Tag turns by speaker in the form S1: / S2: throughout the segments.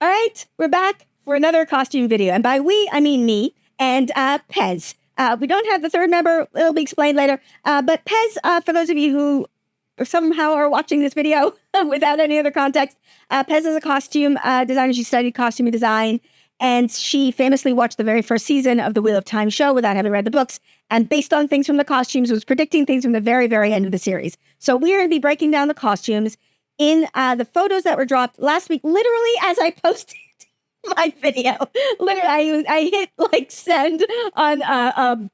S1: All right, we're back for another costume video. And by we, I mean me and Pez. We don't have the third member. It'll be explained later. But Pez, for those of you who somehow are watching this video without any other context, Pez is a costume designer. She studied costume design. And she famously watched the very first season of the Wheel of Time show without having read the books. And based on things from the costumes, was predicting things from the very, very end of the series. So we're going to be breaking down the costumes in the photos that were dropped last week, literally as I posted my video. Literally, I hit like send on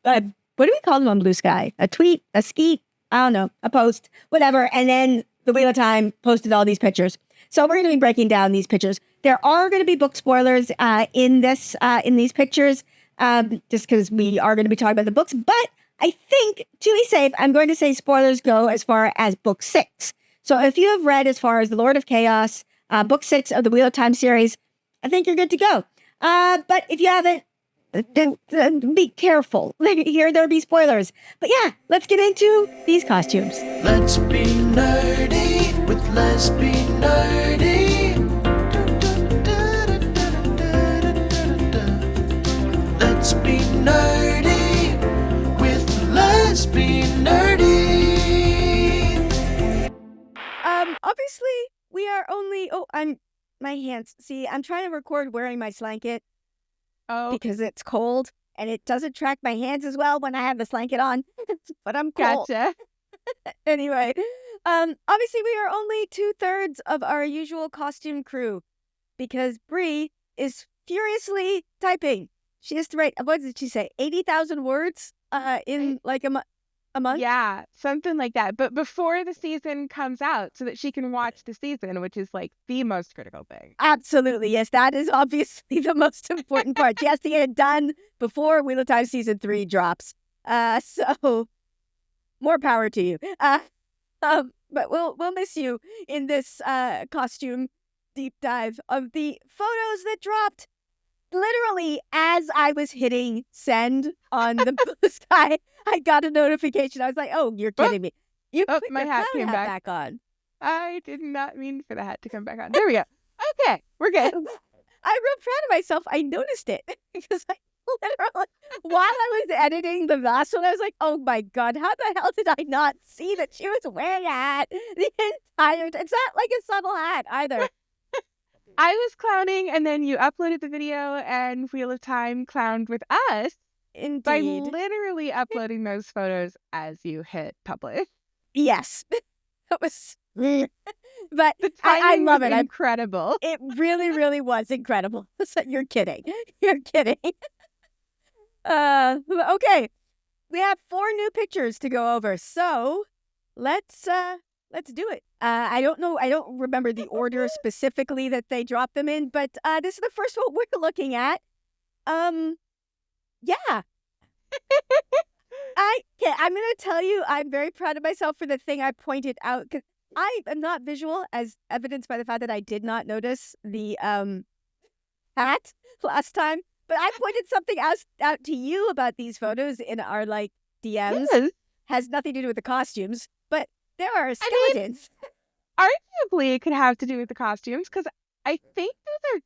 S1: what do we call them on Blue Sky? A tweet, a skeet, I don't know, a post, whatever. And then the Wheel of Time posted all these pictures. So we're going to be breaking down these pictures. There are going to be book spoilers in these pictures, just because we are going to be talking about the books. But I think, to be safe, I'm going to say spoilers go as far as book 6. So if you have read as far as The Lord of Chaos, book 6 of the Wheel of Time series, I think you're good to go. But if you haven't, then be careful. Here there'll be spoilers. But yeah, let's get into these costumes.
S2: Let's be nerdy with Let's Be Nerdy. Let's be nerdy with Let's Be Nerdy.
S1: Obviously, we are only... my hands. See, I'm trying to record wearing my blanket because it's cold and it doesn't track my hands as well when I have this blanket on, but I'm cold.
S3: Gotcha.
S1: Anyway, obviously we are only 2/3 of our usual costume crew because Bree is furiously typing. She has to write, what did she say, 80,000 words in like a month?
S3: Yeah, something like that. But before the season comes out so that she can watch the season, which is like the most critical thing.
S1: Absolutely. Yes, that is obviously the most important part. She has to get it done before Wheel of Time Season 3 drops. So more power to you. But we'll miss you in this costume deep dive of the photos that dropped literally as I was hitting send on the Blue Sky. I got a notification. I was like, "Oh, you're kidding me! You put
S3: my
S1: your
S3: hat
S1: clown
S3: came
S1: hat
S3: back
S1: on."
S3: I did not mean for the hat to come back on. There we go. Okay, we're good.
S1: I'm real proud of myself. I noticed it because I literally, while I was editing the last one, I was like, "Oh my god, how the hell did I not see that she was wearing a hat the entire time?" It's not like a subtle hat either.
S3: I was clowning, and then you uploaded the video, and Wheel of Time clowned with us.
S1: Indeed.
S3: By literally uploading those photos as you hit publish.
S1: Yes. It was... But
S3: The
S1: I
S3: timing
S1: love
S3: was
S1: it.
S3: Incredible.
S1: It really, really was incredible. You're kidding. You're kidding. Okay. We have 4 new pictures to go over. So let's do it. I don't know. I don't remember the order specifically that they dropped them in, but this is the first one we're looking at. Yeah. I'm going to tell you, I'm very proud of myself for the thing I pointed out, because I am not visual, as evidenced by the fact that I did not notice the hat last time. But I pointed something out to you about these photos in our DMs.
S3: Yes.
S1: Has nothing to do with the costumes, but there are skeletons.
S3: Arguably, it could have to do with the costumes, because I think those are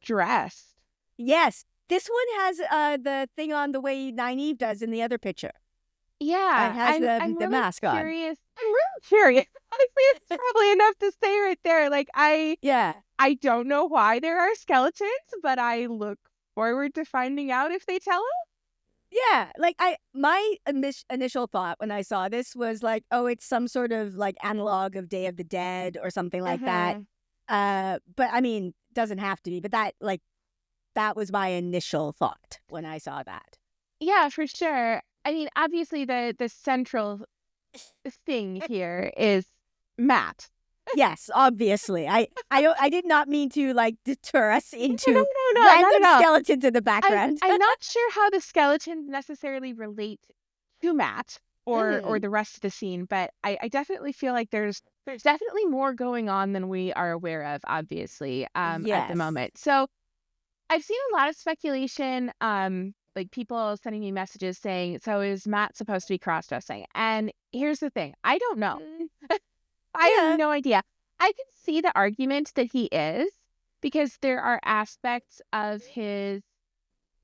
S3: dressed.
S1: Yes. This one has the thing on the way Nynaeve does in the other picture.
S3: Yeah.
S1: It has
S3: I'm
S1: the
S3: really
S1: mask on.
S3: curious. I'm really curious. Honestly, it's probably enough to say right there. I don't know why there are skeletons, but I look forward to finding out if they tell us.
S1: Yeah, my initial thought when I saw this was like, oh, it's some sort of analog of Day of the Dead or something like that. But I mean, doesn't have to be. But that was my initial thought when I saw that.
S3: Yeah, for sure. I mean, obviously the central thing here is Matt.
S1: Yes, obviously. I did not mean to deter us into
S3: No,
S1: random
S3: not at all.
S1: skeletons in the background.
S3: I'm not sure how the skeletons necessarily relate to Matt or the rest of the scene, but I definitely feel like there's definitely more going on than we are aware of, obviously, at the moment. So I've seen a lot of speculation, like people sending me messages saying, so is Matt supposed to be cross-dressing? And here's the thing. I don't know. I have no idea. I can see the argument that he is, because there are aspects of his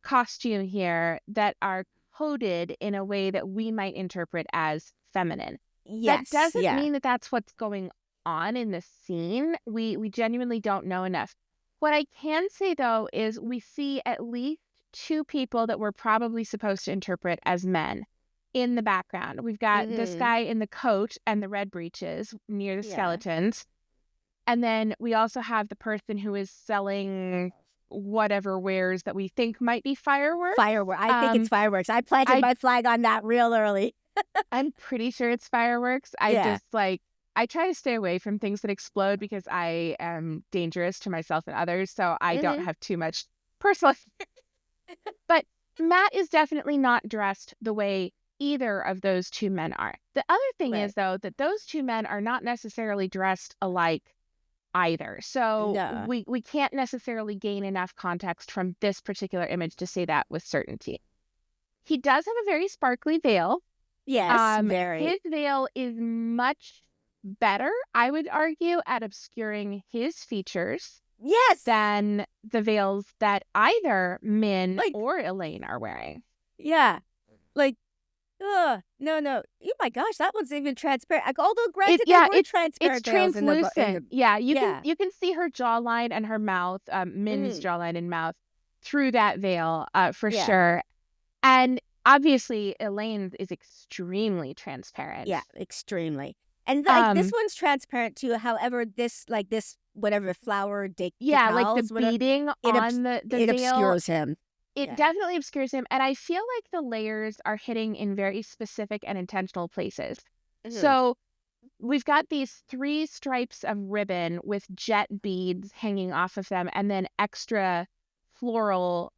S3: costume here that are coded in a way that we might interpret as feminine. That
S1: Yes.
S3: doesn't
S1: Yeah.
S3: mean that that's what's going on in the scene. We genuinely don't know enough. What I can say, though, is we see at least two people that we're probably supposed to interpret as men in the background. We've got this guy in the coat and the red breeches near the
S1: Yeah.
S3: skeletons. And then we also have the person who is selling whatever wares that we think might be fireworks.
S1: I think it's fireworks. I planted my flag on that real early.
S3: I'm pretty sure it's fireworks. I
S1: Yeah.
S3: just I try to stay away from things that explode because I am dangerous to myself and others. So I don't have too much personal. But Matt is definitely not dressed the way either of those two men are. The other thing is, though, that those two men are not necessarily dressed alike either. So
S1: No.
S3: we can't necessarily gain enough context from this particular image to say that with certainty. He does have a very sparkly veil.
S1: Yes, very.
S3: His veil is much better, I would argue, at obscuring his features
S1: Yes.
S3: than the veils that either Min or Elaine are wearing.
S1: Yeah. Like, no. Oh my gosh, that one's even transparent. Although granted, they were transparent
S3: it's
S1: veils in the
S3: translucent. You
S1: Yeah.
S3: can see her jawline and her mouth, Min's jawline and mouth, through that veil, for sure. And obviously, Elaine is extremely transparent.
S1: Yeah, extremely. And like this one's transparent too. However, this whatever flower
S3: like
S1: decals,
S3: the
S1: whatever,
S3: beading on the
S1: it
S3: veil
S1: obscures him.
S3: It definitely obscures him. And I feel like the layers are hitting in very specific and intentional places. So we've got these 3 stripes of ribbon with jet beads hanging off of them, and then extra floral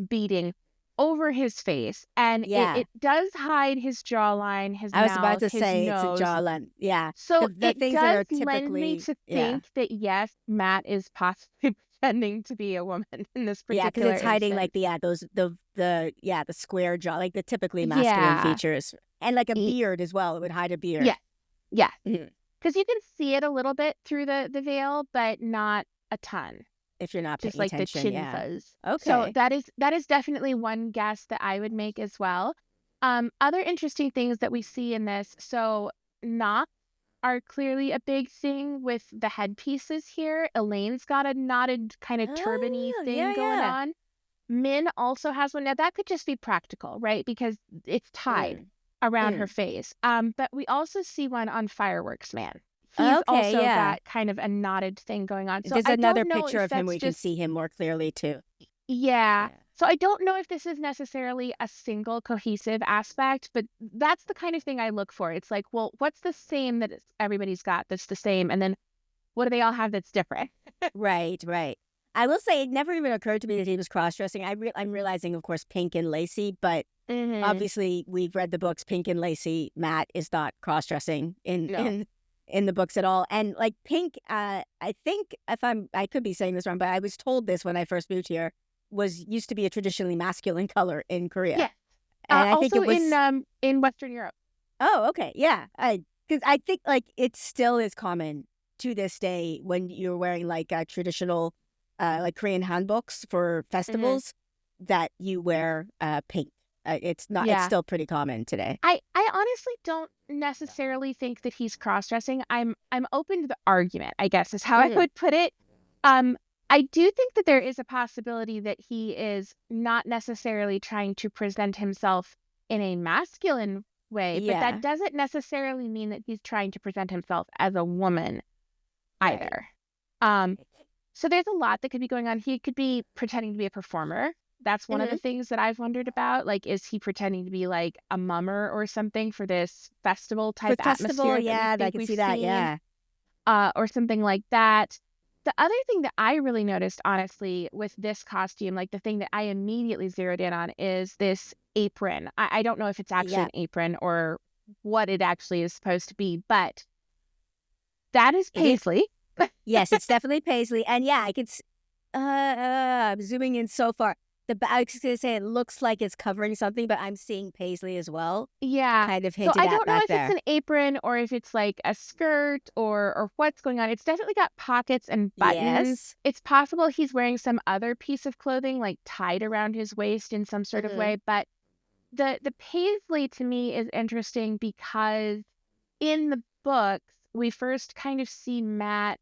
S3: beading over his face. And it does hide his jawline, his mouth,
S1: I was about to
S3: his
S1: say
S3: nose.
S1: it's a jawline. Yeah.
S3: So
S1: the
S3: it
S1: things
S3: does
S1: that are
S3: lend me
S1: typically
S3: to think that, yes, Matt is possibly pretending to be a woman in this particular
S1: because it's hiding
S3: instance.
S1: like the square jaw, like the typically masculine features, and like a beard as well. It would hide a beard.
S3: Yeah. Because you can see it a little bit through the veil, but not a ton.
S1: If you're not paying
S3: Just like
S1: attention,
S3: the chin fuzz.
S1: Okay.
S3: So that is definitely one guess that I would make as well. Other interesting things that we see in this. So knots are clearly a big thing with the headpieces here. Elaine's got a knotted kind of turban-y thing going on. Min also has one. Now that could just be practical, right? Because it's tied around her face. But we also see one on Fireworks Man. He's also got kind of a knotted thing going on. So
S1: there's
S3: I
S1: another
S3: don't know
S1: picture
S3: if
S1: of him where
S3: that's
S1: you can
S3: just
S1: see him more clearly too.
S3: Yeah. So I don't know if this is necessarily a single cohesive aspect, but that's the kind of thing I look for. It's like, well, what's the same that everybody's got that's the same? And then what do they all have that's different?
S1: Right. I will say it never even occurred to me that he was cross-dressing. I'm realizing, of course, Pink and Lacey, but obviously we've read the books. Pink and Lacey, Matt is not cross-dressing in the books at all. And like Pink, I think I could be saying this wrong, but I was told this when I first moved here, used to be a traditionally masculine color in Korea.
S3: Yeah.
S1: And I think
S3: also
S1: it was
S3: in Western Europe.
S1: Oh, okay. Yeah. Because I think like it still is common to this day when you're wearing like traditional like Korean hanboks for festivals that you wear pink. It's still pretty common today.
S3: I honestly don't necessarily think that he's cross-dressing. I'm open to the argument, I guess, is how I would put it. I do think that there is a possibility that he is not necessarily trying to present himself in a masculine way, but that doesn't necessarily mean that he's trying to present himself as a woman either. So there's a lot that could be going on. He could be pretending to be a performer. That's one of the things that I've wondered about. Like, is he pretending to be like a mummer or something for this festival type atmosphere?
S1: Yeah, I can see that. Yeah.
S3: Or something like that. The other thing that I really noticed, honestly, with this costume, like the thing that I immediately zeroed in on is this apron. I don't know if it's actually an apron or what it actually is supposed to be, but that is paisley.
S1: Yes, it's definitely paisley. And yeah, I could I'm zooming in so far. I was going to say it looks like it's covering something, but I'm seeing paisley as well,
S3: Yeah.
S1: kind of
S3: So
S1: hinted
S3: I
S1: at
S3: don't know
S1: back
S3: if it's
S1: there.
S3: an apron or if it's like a skirt or what's going on. It's definitely got pockets and buttons.
S1: Yes.
S3: It's possible he's wearing some other piece of clothing like tied around his waist in some sort of
S1: Hmm.
S3: way, but the paisley to me is interesting because in the books we first kind of see Matt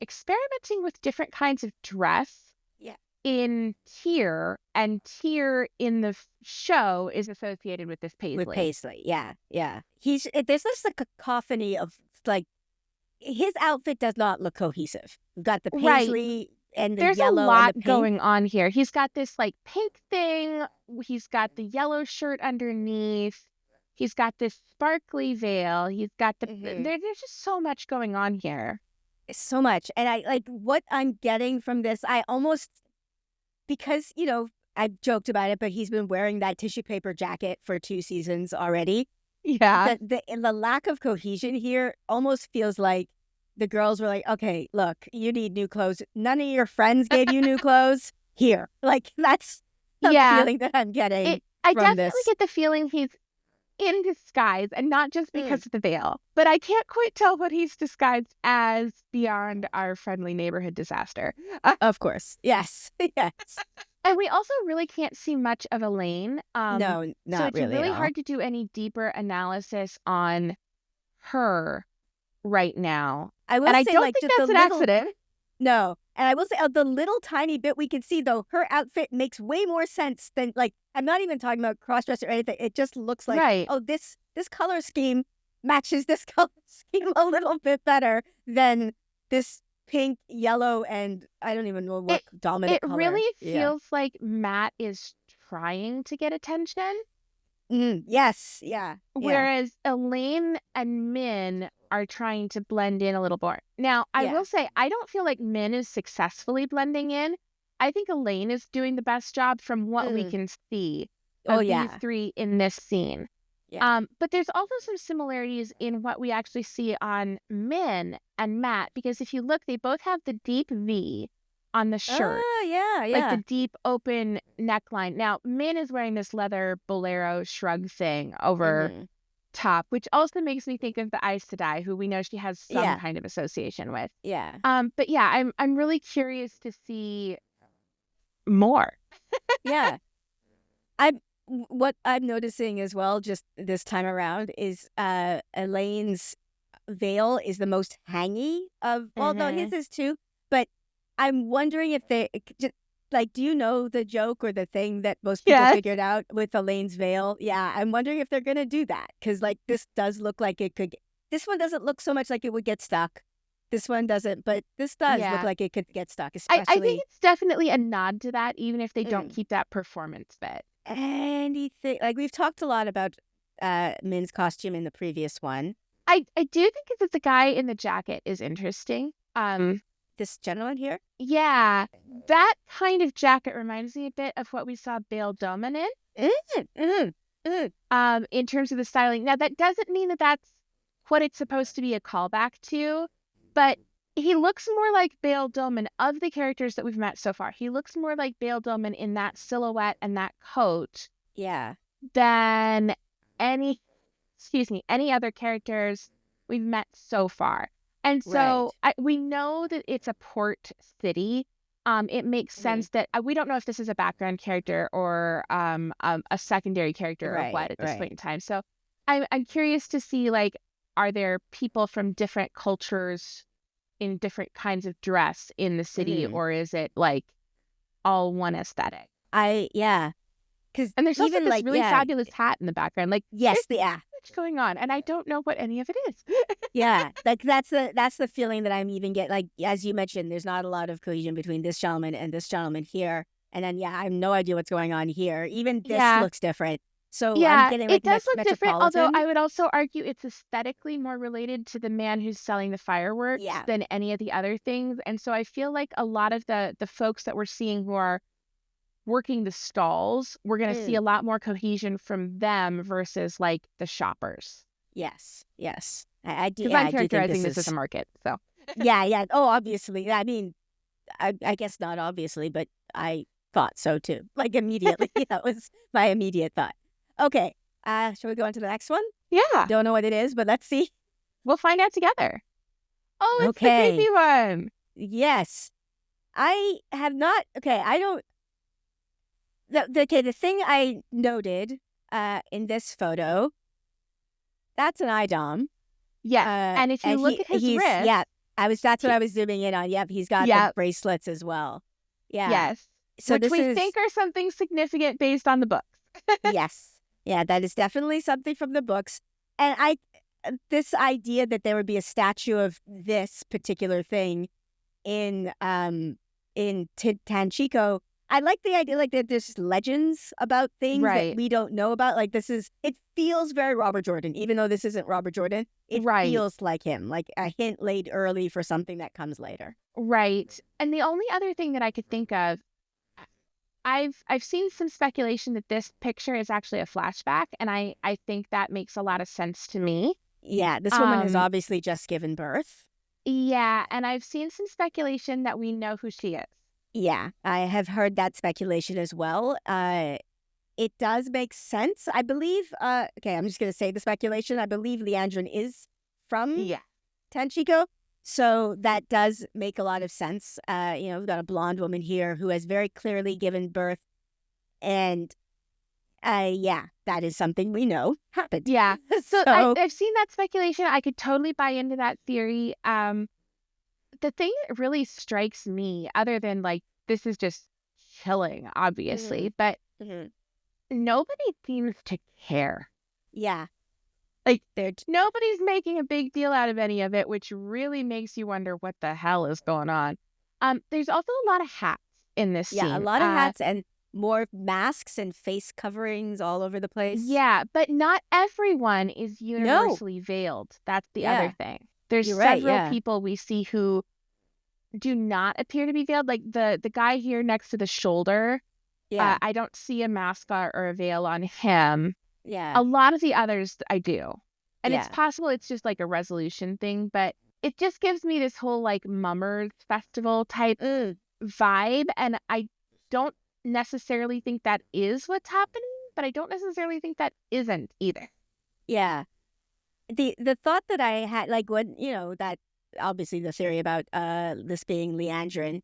S3: experimenting with different kinds of dress
S1: Yeah.
S3: in Tyr, and Tyr in the show is associated with this
S1: With
S3: paisley.
S1: paisley. Yeah. Yeah. There's this like cacophony of like, his outfit does not look cohesive. We've got the
S3: Right.
S1: paisley and the
S3: There's a
S1: yellow and the
S3: lot
S1: pink.
S3: going on here. He's got this like pink thing. He's got the yellow shirt underneath. He's got this sparkly veil. He's got
S1: Mhm.
S3: there's just so much going on here.
S1: So much. And I like what I'm getting from this. I almost, because, I've joked about it, but he's been wearing that tissue paper jacket for 2 seasons already.
S3: Yeah.
S1: The lack of cohesion here almost feels like the girls were like, okay, look, you need new clothes. None of your friends gave you new clothes. Here. Like, that's the
S3: Yeah.
S1: feeling that I'm getting
S3: I
S1: from
S3: definitely
S1: this.
S3: get the feeling he's in disguise and not just
S1: Mm.
S3: because of the veil. But I can't quite tell what he's disguised as beyond our friendly neighborhood disaster.
S1: Of course. Yes. Yes.
S3: And we also really can't see much of Elaine.
S1: No,
S3: So
S1: not
S3: it's
S1: really
S3: really
S1: at all.
S3: hard to do any deeper analysis on her right now.
S1: I will
S3: And I
S1: say,
S3: don't
S1: like,
S3: think
S1: just the
S3: that's an
S1: little.
S3: accident.
S1: No. And I will say, the little tiny bit we can see, though, her outfit makes way more sense than, like, I'm not even talking about cross-dress or anything. It just looks like,
S3: Right.
S1: oh, this color scheme matches this color scheme a little bit better than this pink, yellow, and I don't even know what dominant
S3: It
S1: color.
S3: really
S1: Yeah.
S3: feels like Matt is trying to get attention,
S1: Yes. Yeah. Yeah.
S3: whereas Elaine and Min are trying to blend in a little more. Now, I
S1: Yeah.
S3: will say, I don't feel like Min is successfully blending in. I think Elaine is doing the best job from what we can see
S1: Oh,
S3: of these
S1: yeah.
S3: three in this scene.
S1: Yeah.
S3: But there's also some similarities in what we actually see on Min and Matt, because if you look, they both have the deep V on the shirt,
S1: Oh, yeah.
S3: like
S1: Yeah.
S3: the deep open neckline. Now, Min is wearing this leather bolero shrug thing over
S1: Mhm.
S3: top, which also makes me think of the Aes Sedai, who we know she has some
S1: Yeah.
S3: kind of association with.
S1: Yeah.
S3: But yeah, I'm really curious to see more.
S1: Yeah. What I'm noticing as well, just this time around, is Elaine's veil is the most hangy of. Well, no, his is too. But I'm wondering if just, like, do you know the joke or the thing that most people
S3: Yes.
S1: figured out with Elaine's veil? Yeah, I'm wondering if they're gonna do that, because like this does look like it could. This one doesn't look so much like it would get stuck. This one doesn't, but this does look
S3: Yeah.
S1: like it could get stuck,
S3: I
S1: especially.
S3: think it's definitely a nod to that, even if they don't
S1: Mm.
S3: keep that performance bit.
S1: Anything, like, we've talked a lot about Min's costume in the previous one.
S3: I do think that the guy in the jacket is interesting.
S1: This gentleman here.
S3: Yeah, that kind of jacket reminds me a bit of what we saw Bail Doman in terms of the styling. Now, that doesn't mean that that's what it's supposed to be a callback to, but he looks more like Bail Doman of the characters that we've met so far. He looks more like Bail Doman in that silhouette and that coat
S1: Yeah.
S3: than any other characters we've met so far. And so we know that it's a port city. It makes sense that we don't know if this is a background character or a secondary character or what at this point in time. So I'm curious to see, like, are there people from different cultures in different kinds of dress in the city, or is it like all one aesthetic?
S1: Yeah. Because
S3: And there's also
S1: even
S3: this
S1: like
S3: really fabulous hat in the background. Like,
S1: yes,
S3: there's so much going on, and I don't know what any of it is.
S1: yeah, like that's the feeling that I'm even getting. Like, as you mentioned, there's not a lot of cohesion between this gentleman and this gentleman here, and then I have no idea what's going on here. Even this looks different. So
S3: Yeah,
S1: I'm getting like
S3: it does look different, although
S1: Metropolitan.
S3: I would also argue it's aesthetically more related to the man who's selling the fireworks than any of the other things. And so I feel like a lot of the folks that we're seeing who are working the stalls, we're going to see a lot more cohesion from them versus like the shoppers.
S1: Yes. I do.
S3: Because
S1: Yeah,
S3: I'm
S1: I do think
S3: characterizing this as a market. So
S1: yeah. Oh, obviously. I mean, I guess not obviously, but I thought so too. Like immediately, that was my immediate thought. Okay, shall we go on to the next one?
S3: Yeah,
S1: Don't know what it is, but let's see.
S3: we'll find out together. Oh, it's the
S1: Okay.
S3: creepy one.
S1: Yes, I have not. Okay, I don't. The thing I noted in this photo, that's an IDOM.
S3: Yeah, and if you look at his wrist,
S1: yeah, that's what I was zooming in on. Yep, he's got the bracelets as well. Yeah.
S3: yes,
S1: So
S3: which we think are something significant based on the books.
S1: yes. Yeah, that is definitely something from the books. And this idea that there would be a statue of this particular thing in Tanchico, I like the idea like that there's legends about things that we don't know about. Like it feels very Robert Jordan, even though this isn't Robert Jordan. It feels like him, like a hint laid early for something that comes later.
S3: Right. And the only other thing that I could think of, I've seen some speculation that this picture is actually a flashback, and I think that makes a lot of sense to me.
S1: Yeah, this woman has obviously just given birth.
S3: Yeah, and I've seen some speculation that we know who she is.
S1: Yeah, I have heard that speculation as well. It does make sense, I believe. Okay, I'm just going to say the speculation. I believe Leandrin is from Tanchico, so that does make a lot of sense. We've got a blonde woman here who has very clearly given birth, and that is something we know happened.
S3: Yeah, so I've seen that speculation. I could totally buy into that theory. The thing that really strikes me, other than like this is just chilling, obviously, but nobody seems to care.
S1: Yeah.
S3: Like, nobody's making a big deal out of any of it, which really makes you wonder what the hell is going on. There's also a lot of hats in this scene.
S1: Yeah, a lot of hats and more masks and face coverings all over the place.
S3: Yeah, but not everyone is universally veiled. That's the other thing. There's several people we see who do not appear to be veiled. Like the guy here next to the shoulder, I don't see a mask or a veil on him.
S1: Yeah.
S3: A lot of the others I do. And it's possible it's just like a resolution thing, but it just gives me this whole like Mummers Festival type vibe. And I don't necessarily think that is what's happening, but I don't necessarily think that isn't either.
S1: Yeah. The thought that I had, like when, that obviously the theory about this being Leandrin,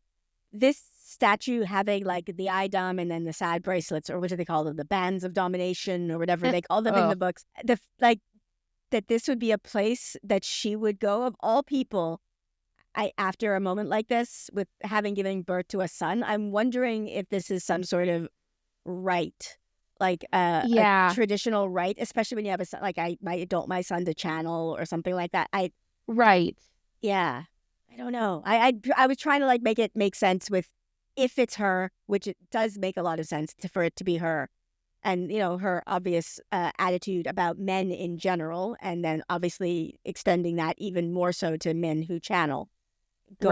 S1: this statue having like the IDOM and then the sad bracelets, or what do they call them? The bands of domination or whatever they call them in the books. That this would be a place that she would go of all people. After a moment like this, with having given birth to a son, I'm wondering if this is some sort of rite, like a traditional rite, especially when you have a son. Like I adult my son to channel or something like that. Yeah, I don't know. I was trying to like make it make sense with if it's her, which it does make a lot of sense for it to be her, and her obvious attitude about men in general, and then obviously extending that even more so to men who channel. So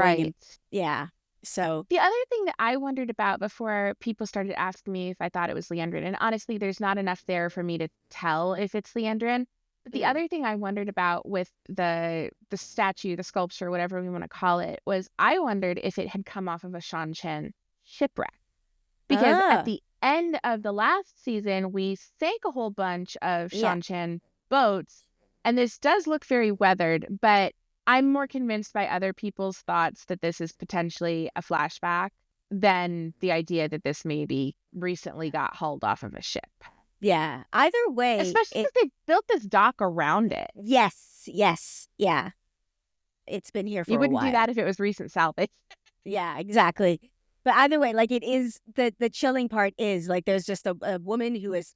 S3: the other thing that I wondered about before people started asking me if I thought it was Leandrin, and honestly, there's not enough there for me to tell if it's Leandrin. But the other thing I wondered about with the statue, the sculpture, whatever we want to call it, was I wondered if it had come off of a Shan Chen shipwreck. Because at the end of the last season, we sank a whole bunch of Shan Chen boats, and this does look very weathered, but I'm more convinced by other people's thoughts that this is potentially a flashback than the idea that this maybe recently got hauled off of a ship.
S1: Yeah. Either way.
S3: Especially because they built this dock around it.
S1: Yes. Yeah. It's been here for a while.
S3: You wouldn't do that if it was recent salvage.
S1: Yeah, exactly. But either way, like it is, the chilling part is like there's just a woman who is,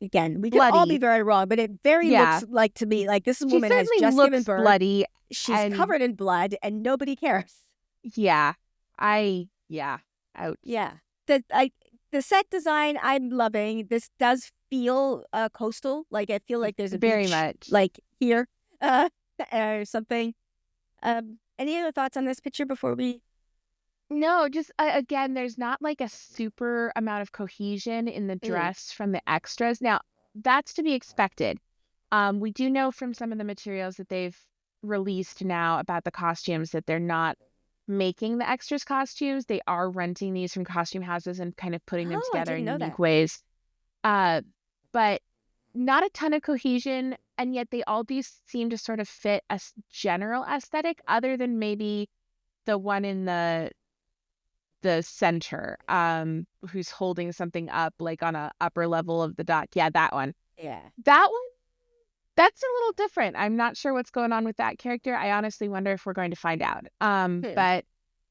S1: again, we could all be very wrong, but it looks like to me like this woman has just given birth.
S3: Bloody.
S1: She's covered in blood and nobody cares.
S3: Yeah. Ouch.
S1: Yeah. The set design I'm loving. This does feel coastal. Like I feel like there's a
S3: very
S1: beach,
S3: much
S1: like here or something. Any other thoughts on this picture before we?
S3: No, just again, there's not like a super amount of cohesion in the dress from the extras. Now, that's to be expected. We do know from some of the materials that they've released now about the costumes that they're not making the extras costumes. They are renting these from costume houses and kind of putting them
S1: Oh, I
S3: together
S1: didn't
S3: in
S1: know
S3: unique
S1: that.
S3: ways. But not a ton of cohesion, and yet they all do seem to sort of fit a general aesthetic, other than maybe the one in the center, who's holding something up like on a upper level of the dock. Yeah, that one.
S1: Yeah.
S3: That one, that's a little different. I'm not sure what's going on with that character. I honestly wonder if we're going to find out. But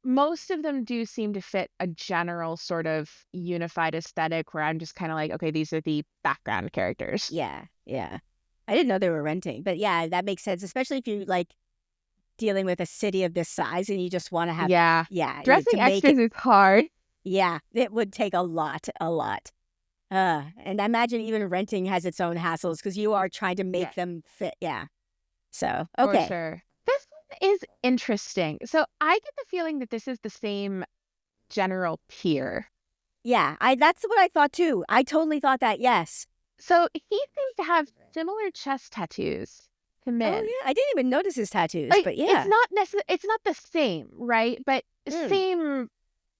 S3: most of them do seem to fit a general sort of unified aesthetic where I'm just kind of like, okay, these are the background characters.
S1: Yeah. Yeah. I didn't know they were renting, but yeah, that makes sense, especially if you like dealing with a city of this size and you just want to have,
S3: Yeah.
S1: to
S3: Dressing
S1: make
S3: extras
S1: it.
S3: is hard.
S1: Yeah, it would take a lot. And I imagine even renting has its own hassles because you are trying to make them fit. Yeah. So,
S3: For
S1: okay.
S3: sure. This one is interesting. So I get the feeling that this is the same general peer.
S1: Yeah, that's what I thought too. I totally thought that, yes.
S3: So he seems to have similar chest tattoos to
S1: Oh,
S3: Min.
S1: yeah. I didn't even notice his tattoos,
S3: Like,
S1: but yeah.
S3: it's not the same, right? But same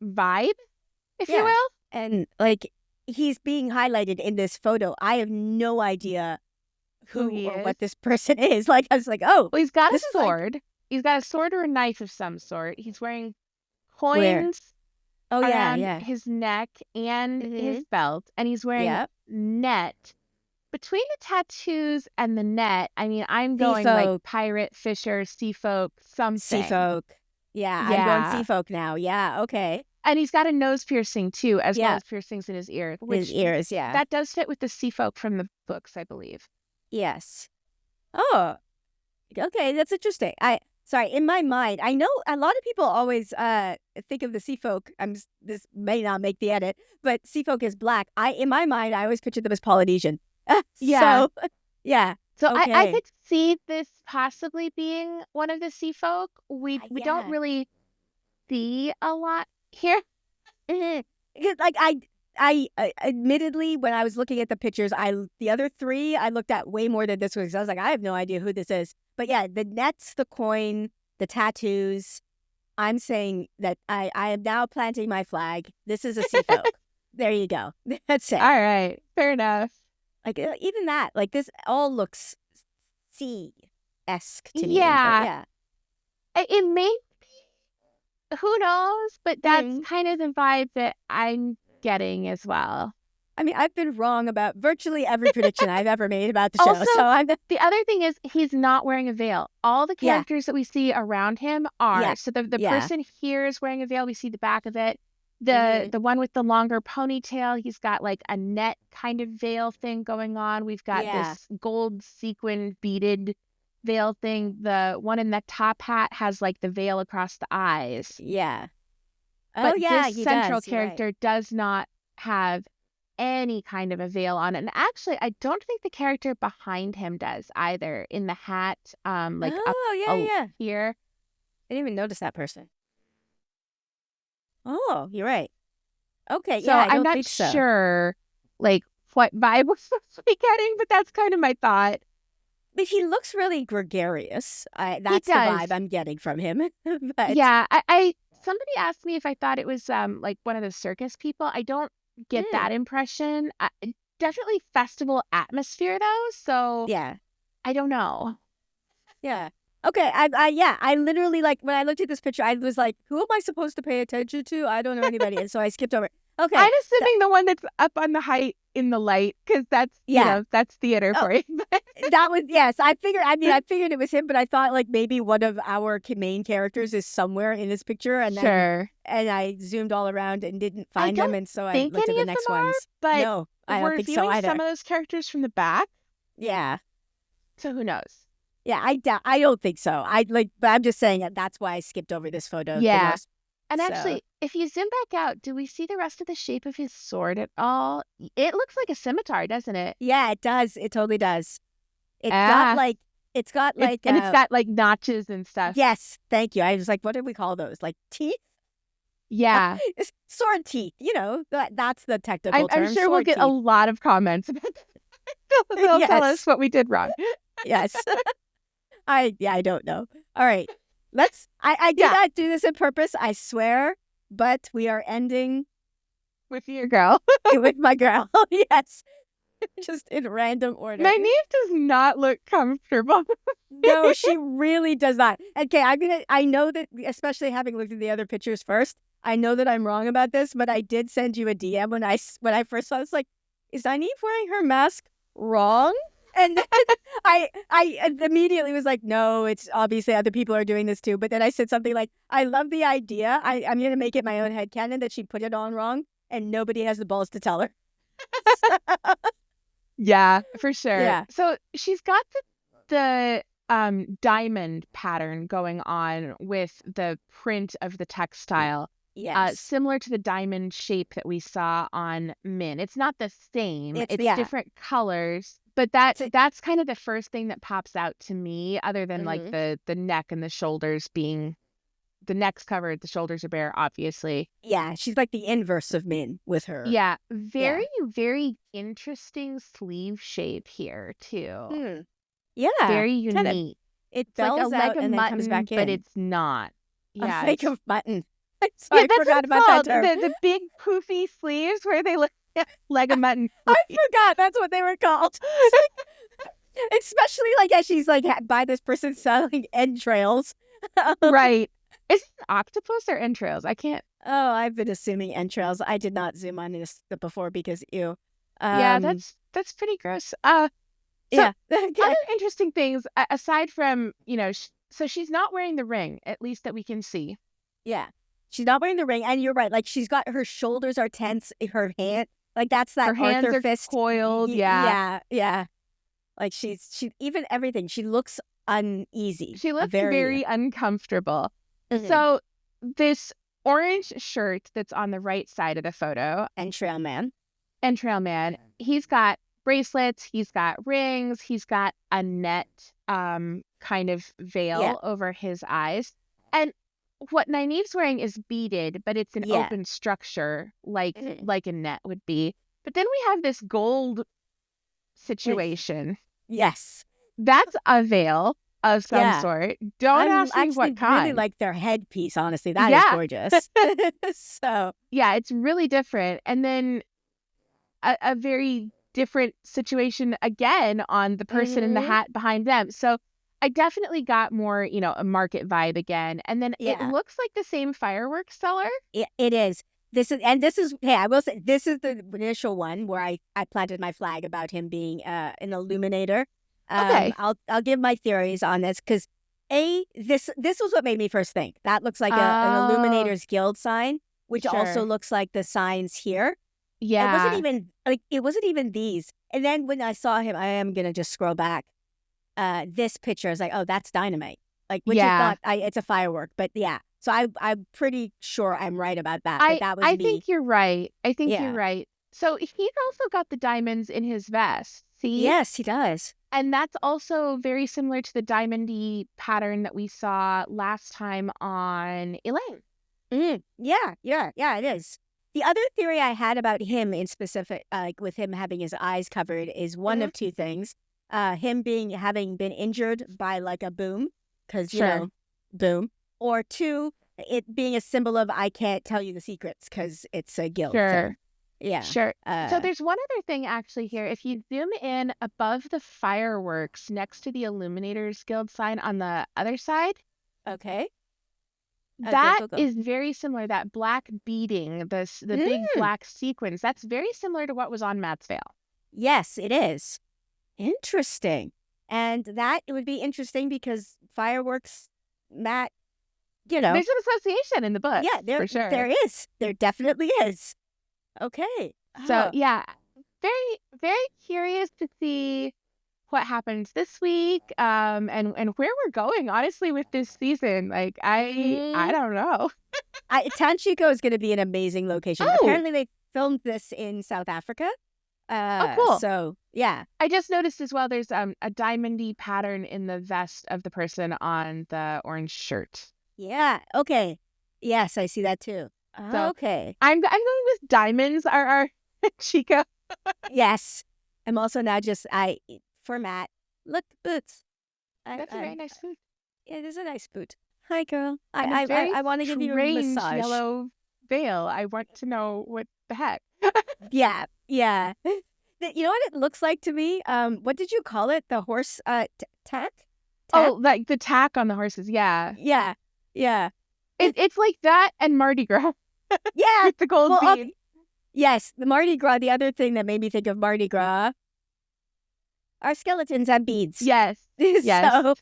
S3: vibe, if you
S1: Yeah.
S3: will.
S1: And like he's being highlighted in this photo. I have no idea
S3: Who he
S1: or
S3: is.
S1: what this person is. Like, I was like, oh,
S3: Well, he's got a
S1: this is like-
S3: sword. He's got a sword or a knife of some sort. He's wearing coins
S1: Where? Oh, yeah,
S3: around
S1: yeah.
S3: his neck and his belt, and he's wearing
S1: Yep.
S3: net. Between the tattoos and the net, I mean, I'm
S1: Sea
S3: going like
S1: folk.
S3: pirate, fisher, sea folk, something.
S1: Sea folk. Yeah,
S3: Yeah.
S1: I'm going sea folk now. Yeah, okay.
S3: And he's got a nose piercing too, as well
S1: Yeah.
S3: as piercings in his ears.
S1: His ears, yeah.
S3: That does fit with the sea folk from the books, I believe.
S1: Yes. Oh, okay, that's interesting. Sorry, in my mind, I know a lot of people always think of the sea folk. This may not make the edit, but sea folk is black. In my mind, I always pictured them as Polynesian.
S3: Yeah.
S1: So, yeah.
S3: So I
S1: Okay.
S3: could see this possibly being one of the sea folk. We don't
S1: yeah.
S3: really see a lot here.
S1: Because, like, I admittedly, when I was looking at the pictures, the other three I looked at way more than this one because I was like, I have no idea who this is. But yeah, the nets, the coin, the tattoos. I'm saying that I am now planting my flag. This is a sea folk. There you go. That's it.
S3: All right. Fair enough.
S1: Like even that, like this all looks sea-esque to me.
S3: Yeah.
S1: But
S3: It may be, who knows, but that's kind of the vibe that I'm getting as well.
S1: I mean, I've been wrong about virtually every prediction I've ever made about the show.
S3: Also,
S1: So I'm
S3: the other thing is he's not wearing a veil. All the characters that we see around him are.
S1: Yeah.
S3: So the
S1: Yeah.
S3: person here is wearing a veil. We see the back of it. The one with the longer ponytail, he's got like a net kind of veil thing going on. We've got this gold sequin beaded veil thing. The one in the top hat has like the veil across the eyes.
S1: Yeah.
S3: But
S1: he
S3: this central
S1: does. You're right.
S3: character does not have any kind of a veil on. And actually, I don't think the character behind him does either. In the hat, like up here.
S1: I didn't even notice that person. Oh, you're right. Okay,
S3: So
S1: I don't
S3: I'm not
S1: think so.
S3: sure, like, what vibe we're supposed to be getting, but that's kind of my thought.
S1: But he looks really gregarious. That's the
S3: does.
S1: vibe I'm getting from him. But
S3: Yeah, I somebody asked me if I thought it was like one of the circus people. I don't get that impression. Definitely festival atmosphere though, so
S1: yeah.
S3: I don't know.
S1: Yeah. Okay. I literally, like, when I looked at this picture, I was like, who am I supposed to pay attention to? I don't know anybody. And so I skipped over. Okay.
S3: I'm assuming the one that's up on the height in the light, because that's you know, that's theater for you.
S1: That was, yes. I figured it was him, but I thought like maybe one of our main characters is somewhere in this picture. And then, and I zoomed all around and didn't find him. And so I looked at the next ones.
S3: But
S1: no, I don't think so
S3: viewing
S1: either.
S3: some of those characters from the back.
S1: Yeah.
S3: So who knows?
S1: Yeah, I don't think so. But I'm just saying that that's why I skipped over this photo.
S3: Yeah. And actually, if you zoom back out, do we see the rest of the shape of his sword at all? It looks like a scimitar, doesn't it?
S1: Yeah, it does. It totally does. It's got like
S3: and it's got like notches and stuff.
S1: Yes, thank you. I was like, what do we call those? Like teeth?
S3: Yeah.
S1: It's sword teeth. You know, that's the technical term.
S3: I'm sure we'll get a lot of comments about that. They'll tell us what we did wrong.
S1: Yes. I don't know. All right. I did
S3: Yeah.
S1: not do this on purpose, I swear, but we are ending
S3: With your girl.
S1: with my girl. Yes. Just in random order.
S3: Nynaeve does not look comfortable.
S1: No, she really does not. Okay, I know that, especially having looked at the other pictures first, I know that I'm wrong about this, but I did send you a DM when I first saw it. I was like, is Nynaeve wearing her mask wrong? And then I immediately was like, no, it's obviously other people are doing this too. But then I said something like, I love the idea. I'm going to make it my own headcanon that she put it on wrong and nobody has the balls to tell her.
S3: Yeah, for sure.
S1: Yeah.
S3: So she's got the diamond pattern going on with the print of the textile.
S1: Yes.
S3: Similar to the diamond shape that we saw on Min. It's not the same. It's
S1: yeah.
S3: different colors. But that's kind of the first thing that pops out to me, other than like the neck and the shoulders being, the neck's covered, the shoulders are bare, obviously.
S1: Yeah, she's like the inverse of Min with her.
S3: Yeah, very, very interesting sleeve shape here too.
S1: Yeah,
S3: Very unique.
S1: It
S3: It's like
S1: bells
S3: a
S1: out
S3: leg of
S1: and then comes
S3: mutton,
S1: back in.
S3: but it's not. Yeah,
S1: A leg of mutton.
S3: yeah,
S1: I
S3: that's
S1: forgot
S3: what
S1: about
S3: it's
S1: that
S3: called.
S1: term.
S3: The big poofy sleeves where they look leg of mutton.
S1: I forgot that's what they were called. Especially like as she's like by this person selling entrails.
S3: Right. Is it an octopus or entrails? I can't.
S1: Oh, I've been assuming entrails. I did not zoom on this before because ew.
S3: Yeah, that's pretty gross.
S1: Yeah.
S3: Other interesting things aside from, so she's not wearing the ring, at least that we can see.
S1: Yeah. She's not wearing the ring, and you're right. Like she's got her shoulders are tense, her hand, like that's that
S3: Her hands
S1: Arthur
S3: are
S1: fist
S3: coiled. Yeah.
S1: Yeah. Like she even everything. She looks uneasy.
S3: She looks very uncomfortable. So this orange shirt that's on the right side of the photo,
S1: Entrail Man,
S3: he's got bracelets, he's got rings, he's got a net kind of veil over his eyes. And what Nynaeve's wearing is beaded, but it's an open structure like a net would be. But then we have this gold situation.
S1: Yes.
S3: That's a veil of some sort. Don't ask me what kind.
S1: I really like their headpiece, honestly. That is gorgeous. So
S3: yeah, it's really different. And then a very different situation again on the person in the hat behind them. So I definitely got more, a market vibe again. And then it looks like the same fireworks seller.
S1: It is. I will say, this is the initial one where I planted my flag about him being an illuminator.
S3: Okay.
S1: I'll give my theories on this because this was what made me first think. That looks like an Illuminators Guild sign, which also looks like the signs here.
S3: Yeah.
S1: It wasn't even these. And then when I saw him, I am gonna just scroll back. This picture is like, oh, that's dynamite. Like, which is not. It's a firework, but yeah. So I'm pretty sure I'm right about that. But that was me.
S3: I think you're right. You're right. So he's also got the diamonds in his vest. See?
S1: Yes, he does.
S3: And that's also very similar to the diamondy pattern that we saw last time on Elaine.
S1: Yeah, it is. The other theory I had about him in specific, like with him having his eyes covered, is one of two things. Him having been injured by like a boom, because, boom. Or two, it being a symbol of I can't tell you the secrets because it's a guild thing. Yeah.
S3: Sure. So there's one other thing actually here. If you zoom in above the fireworks next to the Illuminators Guild sign on the other side.
S1: Okay.
S3: That is very similar. That black beading, the big black sequins, that's very similar to what was on Matt's veil.
S1: Yes, it is. Interesting. And that it would be interesting because fireworks, Matt, there's
S3: an association in the book.
S1: Yeah,
S3: for sure.
S1: There is. There definitely is. Okay.
S3: So yeah, very, very curious to see what happens this week, and where we're going. Honestly, with this season, like I don't know.
S1: Tanchico is going to be an amazing location. Apparently, they filmed this in South Africa.
S3: Cool.
S1: So yeah,
S3: I just noticed as well. There's a diamondy pattern in the vest of the person on the orange shirt.
S1: Yeah. Okay. Yes, I see that too.
S3: So
S1: okay.
S3: I'm going with diamonds. Are Chico?
S1: Yes. I'm also now for Matt. Look, boots.
S3: That's a very nice boot.
S1: It is a nice boot. Hi, girl.
S3: And a
S1: I
S3: very
S1: want to give you a
S3: strange
S1: massage.
S3: yellow veil. I want to know what the heck.
S1: Yeah, yeah. You know what it looks like to me? What did you call it? The horse tack?
S3: Oh, like the tack on the horses. Yeah.
S1: Yeah, yeah,
S3: It's like that and Mardi Gras
S1: yeah.
S3: with the gold
S1: Well,
S3: bead.
S1: yes, the Mardi Gras. The other thing that made me think of Mardi Gras are skeletons and beads.
S3: Yes. Yes.
S1: So,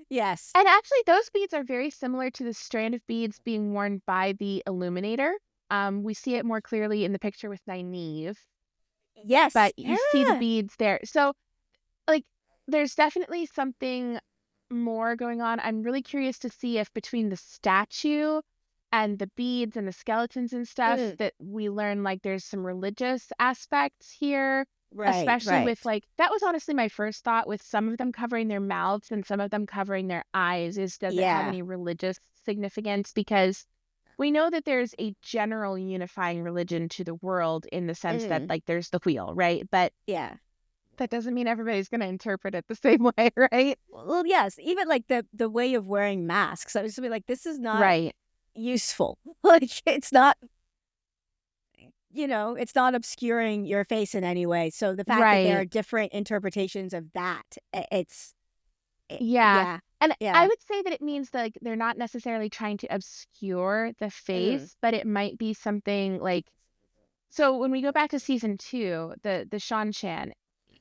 S1: yes.
S3: And actually, those beads are very similar to the strand of beads being worn by the illuminator. We see it more clearly in the picture with Nynaeve,
S1: Yes.
S3: but you see the
S1: Yeah.
S3: beads there. So, like, there's definitely something more going on. I'm really curious to see if between the statue and the beads and the skeletons and stuff that we learn like there's some religious aspects here.
S1: Right.
S3: Especially with
S1: right.
S3: like that was honestly my first thought with some of them covering their mouths and some of them covering their eyes is does it have
S1: Yeah.
S3: any religious significance? Because we know that there's a general unifying religion to the world in the sense that like there's the wheel, right? But
S1: Yeah.
S3: that doesn't mean everybody's going to interpret it the same way, right?
S1: Well, yes. Even like the way of wearing masks. I was just like, this is not
S3: Right.
S1: useful. Like it's not. It's not obscuring your face in any way. So the fact that there are
S3: Right.
S1: different interpretations of that, it's
S3: Yeah.
S1: yeah,
S3: And I
S1: yeah.
S3: would say that it means that like they're not necessarily trying to obscure the face, but it might be something like so when we go back to season 2, the Shan Chan,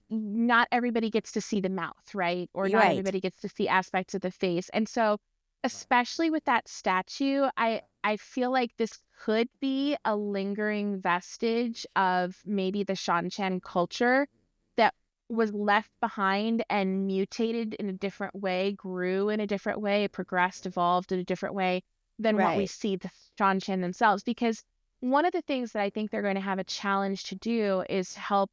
S3: not everybody gets to see the mouth, right? Or not
S1: Right.
S3: everybody gets to see aspects of the face. And so especially with that statue, I feel like this could be a lingering vestige of maybe the Shan Chan culture that was left behind and mutated in a different way, grew in a different way, progressed, evolved in a different way than what we
S1: Right.
S3: see the Shan Chan themselves. Because one of the things that I think they're going to have a challenge to do is help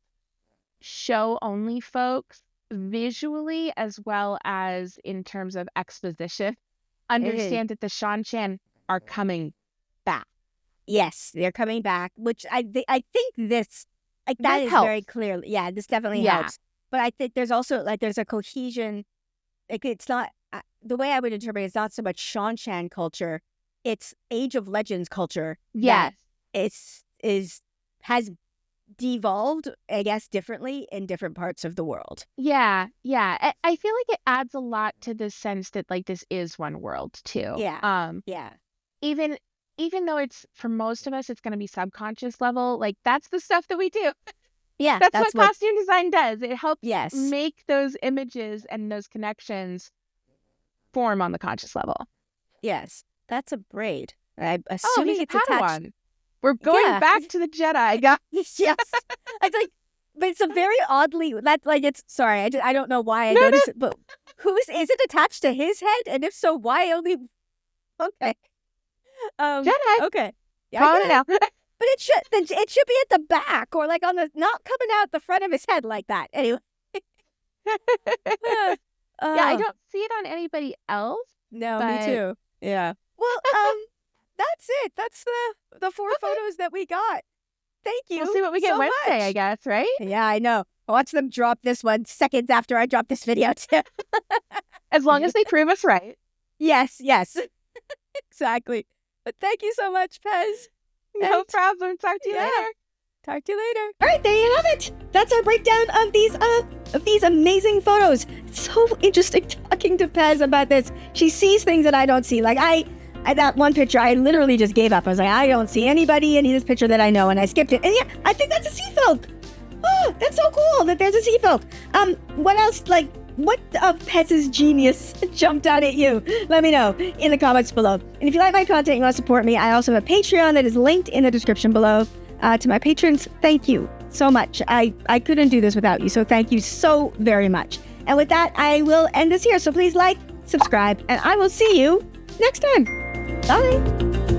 S3: show only folks visually as well as in terms of exposition understand that the Shan Chan are coming back.
S1: Yes, they're coming back, which I think this like that
S3: That
S1: is
S3: helps.
S1: very clearly. Yeah, this definitely
S3: Yeah.
S1: helps. But I think there's also like there's a cohesion. Like it's not the way I would interpret it, it's not so much Shan Chan culture, it's Age of Legends culture.
S3: Yes.
S1: Has devolved, I guess, differently in different parts of the world.
S3: Yeah. I feel like it adds a lot to the sense that like this is one world too.
S1: Yeah. Yeah.
S3: Even though it's for most of us it's going to be subconscious level, like that's the stuff that we do.
S1: Yeah.
S3: That's what costume design does. It helps
S1: Yes.
S3: make those images and those connections form on the conscious level.
S1: Yes. That's a braid. I'm
S3: Oh,
S1: assuming
S3: he's a
S1: it's attached.
S3: Padawan. We're going
S1: Yeah.
S3: back to the Jedi. Yeah.
S1: Yes. I like, but it's a very oddly that like it's sorry. I don't know why I
S3: No,
S1: noticed it, but is it attached to his head? And if so, why only? Okay.
S3: Jedi.
S1: Okay. Yeah.
S3: Calling
S1: I
S3: it
S1: get it.
S3: now.
S1: But it should be at the back or like on the not coming out the front of his head like that. Anyway.
S3: Yeah, I
S1: Oh,
S3: don't see it on anybody else.
S1: no,
S3: but-
S1: me too. Yeah. Well, that's it. That's the 4 photos that we got. Thank you.
S3: We'll see what we get
S1: so
S3: Wednesday,
S1: much.
S3: I guess, right?
S1: Yeah, I know. I watch them drop this one seconds after I drop this video too.
S3: As long as they prove us right.
S1: Yes. Exactly. But thank you so much, Pez.
S3: No
S1: And-
S3: problem. Talk to you
S1: Yeah.
S3: later.
S1: Talk to you later. All right, there you have it. That's our breakdown of these amazing photos. It's so interesting talking to Pez about this. She sees things that I don't see. Like I that one picture, I literally just gave up. I was like, I don't see anybody in this picture that I know, and I skipped it. And yeah, I think that's a seafoam. Oh, that's so cool that there's a seafoam. What else? Like, what of Pez's genius jumped out at you? Let me know in the comments below. And if you like my content and you want to support me, I also have a Patreon that is linked in the description below. To my patrons, thank you so much. I couldn't do this without you, so thank you so very much. And with that, I will end this here. So please like, subscribe, and I will see you next time. Bye.